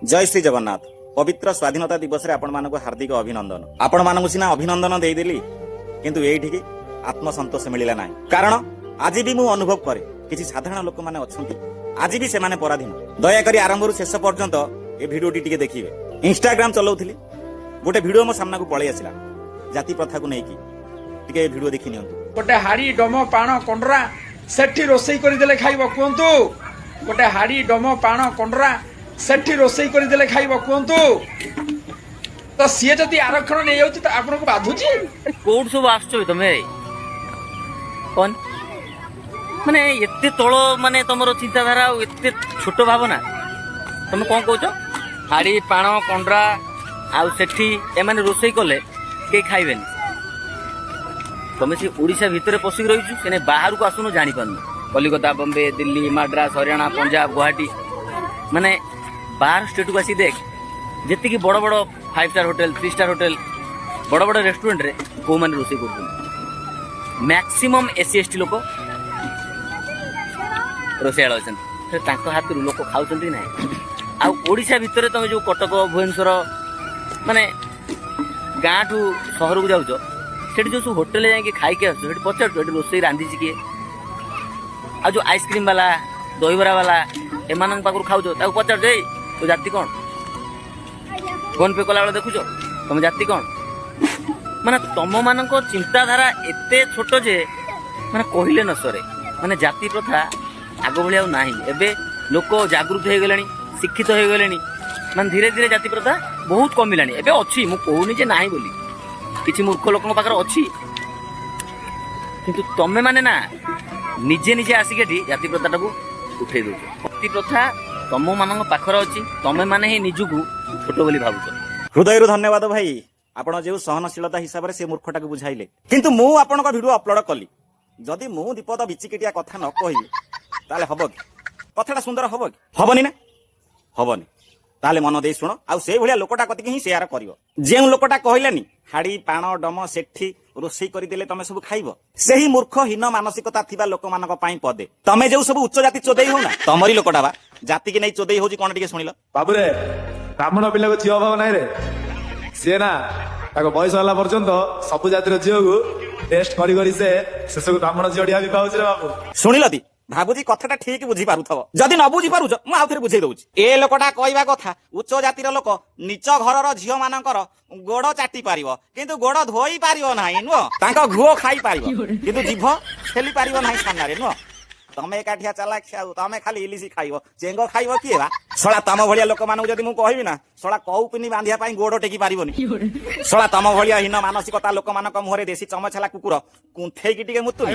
जय श्री जगन्नाथ। पवित्र स्वाधीनता दिवस रे आपण मानक हार्दिक अभिनंदन। आपण मानक सिना अभिनंदन देदेली किंतु एठी आत्मसंतोष मिलिला नाही। कारण आज भी मु अनुभव करे किछि साधारण लोक माने अछंती, आज भी से माने पराधीन। दया करी आरंभ रु शेष पर्यंत ए भिडियोटी टिके देखिबे। इंस्टाग्राम चलाउथिली, गोटे भिडियो मो सामना को पळै आसिला जाति प्रथा को नेकी। टिके ए भिडियो देखि नियंतु। गोटे हाड़ी डम पाण कंडरा सेठी रोसई करि देले खाइबो कुंतु। गोटे हाड़ी डम पाण कंडरा सेठी रोसई करि देले खाइबो कुंतु। तो सी जदि आरक्षण नहीं जाउछि तो आपन को बाधुछि। कोड सब आसछो तमे कोन माने एते तळो माने तमरो चिंताधारा एते छोट भावना तमे कोन कहछो हाड़ी पाण कंडरा आउ सेठी ए माने रोसई कले के खाइबेन। तमे से ओडिशा भितरे पसिक रहिछु सेने बाहर को आसुनो जानि पानु। कलिकता, बॉम्बे, दिल्ली, मद्रास, हरियाणा, पंजाब, गुवाहाटी माने 12 स्टेट को आसी देख जेति की बड़ बड़ 5 स्टार होटल, 3 स्टार होटल, बड़ बड़ रेस्टोरेंट रे को माने रोसई करछन। मैक्सिमम एससी एसटी लोक रोसैयाळ अछन, से तांको हातरु लोक खाउछन नै। आ ओडिशा भितरे तमे जो कटक, भुवनेश्वर माने गाँ ठू शहर को जाउछो सेठी जो होटल जाए खाई के आसो सेठी पचार रोसई रांधी किए। आ जो आइसक्रीम वाला, दहीबरा वाला एमान पाखु खाऊ पचार दे तो जाति कौन फोन पे कला देखुच तुम जाति कौन माने तुम मान चिंताधारा एते छोट जे माने कहले न सरे। माने जाति प्रथा आग भाई ना एबे लोक जागृत हो गले, शिक्षित हो गले, माने धीरे धीरे जाति प्रथा बहुत कमिलानी। एबे अच्छी मु कहूनी जे नाही बोली किछि मूर्ख लोक पाखर अच्छी, किंतु तमे माने ना निजे निजे आसिक जाति प्रथा को उठे दो। जाति प्रथा तम मान पाखर अच्छी, तमे माने ही निजुकु छोट बोली भावुछ। हृदय धन्यवाद भाई, आपण जो सहनशीलता हिसाब से मूर्खटा को बुझाइले। किंतु मु आपण भिडियो अपलोड कली, जदि मु दीपद बिचिकिटिया कथा न कहि ताले हबो कि कथाटा सुंदर हबो कि हबनी ना हबनी। ताले मन दे सुनो आ से भलिया लोकटा कति कि शेयर करिवो। जे लोकटा कहलेनी हाड़ी पाण डम सेठी रोसई करि देले तमे सब खाइबो, सेही मूर्खहीन मानसिकता थिबा लोक मानक पई पदे तमे जे सब उच्च जाति चोदेई हो ना तमरी लोकटा बा जाति के नै चोदेई होजी कोन टिके सुनिलो। बाबू रे ब्राह्मण पिला को झियो अभाव नाही रे, से ना ताको बयस होला पर्यंत सब जातिर झियो को टेस्ट करी करी से शेष को ब्राह्मण झियोडिया भी पाउछ रे बाबू। सुनिलो ती भाबुजी कथाटा ठीक बुझी पारुथबो, जदि न बुझी पारुछ मु आउ थेरे बुझेई दउछि। ए लोकटा कहबा कथा उच्च जातिर लोक नीच घरर झियो मानकर गोड़ चाटी पारिबो किंतु गोड़ धोई पारिबो नाही नुओ, तांका घुओ खाई पारिबो किंतु जीभ खेली पारिबो नाही सामनारे नुओ। तमे एकाठिया चालाक खाऊ, तमे खाली इलिसी खाइबो, चेंगो खाइबो किए बा। सळा तम भलिया लोक मानू जदि मु कहबी ना सळा कौपिनी बांधिया पई गोड़ टेकी पारिबोनी। सळा तम भलिया हीन मानसिकता लोक मानक मुहरे देसी चमचला कुकुर कुंथेई की टिके मुतु।